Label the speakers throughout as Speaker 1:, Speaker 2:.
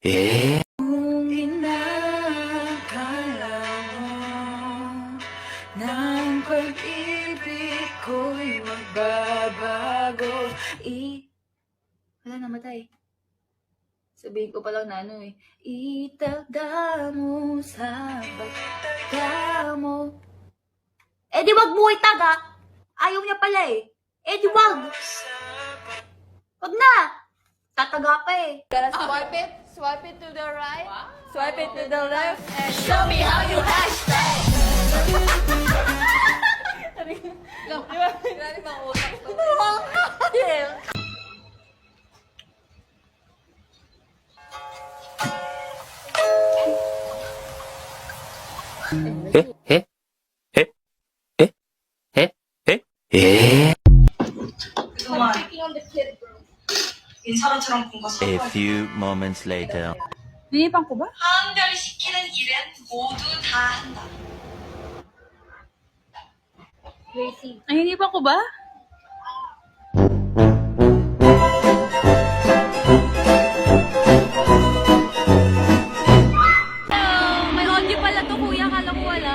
Speaker 1: Kung inakala mo ng pag-ibig ko'y magbabago. Wala, namatay. Sabihin ko palang na ano eh. Itagda mo sa bata mo. Eh di wag mo itag ha. Ayaw niya pala eh. Eh di wag. Wag na. Tataga pa eh.
Speaker 2: Gotta swipe it to the right, swipe it to the left, and show me how you hashtag. Di ba? Grabe bang utak to?
Speaker 3: 인사람처럼 본 거
Speaker 4: A few moments later.
Speaker 1: Ninipan ko ba?
Speaker 3: 한별 시키는 일은 모두 다 한다.
Speaker 1: Ay, ninipan ko ba? May audio pala to, kuya. Kala ko wala.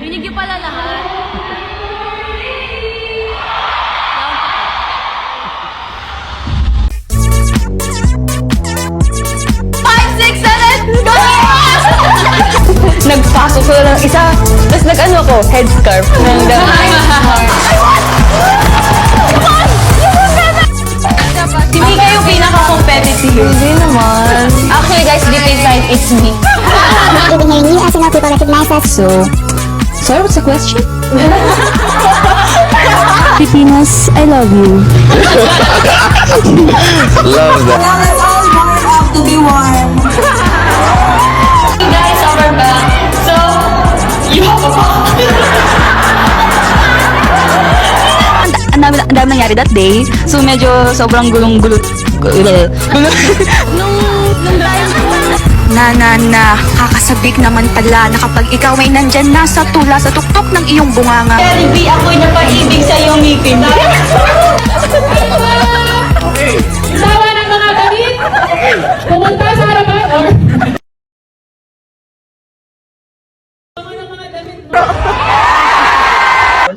Speaker 1: Rinig niyo pala lahat.
Speaker 5: Nagpasok ko lang isa, tapos nag-ano ako, headscarf. Hindi kayo pinaka-competitive. Hindi naman. Actually guys, deep inside, it's me.
Speaker 6: Even hearing you as you know people recognize us.
Speaker 5: So, sorry, what's the question? Pilipinas, I love you.
Speaker 4: Love that.
Speaker 3: To be warm.
Speaker 5: Hey guys, we're back. So, you have a ang dami nangyari that day. So, medyo sobrang gulong-gulo.
Speaker 6: Nakakasabik naman pala na kapag ikaw ay nandyan na sa tula sa tuktok ng iyong bunganga.
Speaker 5: Pero di ako'y napaibig sa iyong ngipin.
Speaker 7: Sawa ng mga damit! Pumunta sa harapan or...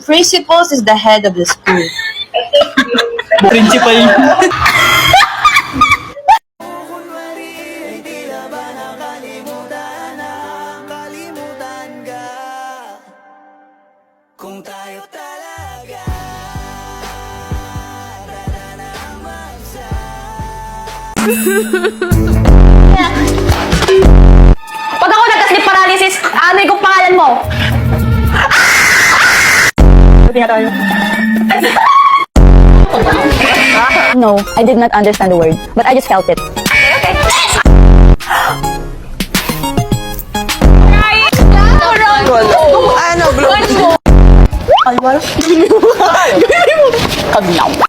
Speaker 5: Principals is the head of the school.
Speaker 4: Principal.
Speaker 8: Kung tayo talaga
Speaker 5: Pag ako nagka-sleep paralysis, ano yung pangalan mo? No, I did not understand the word, but I just felt it. Okay.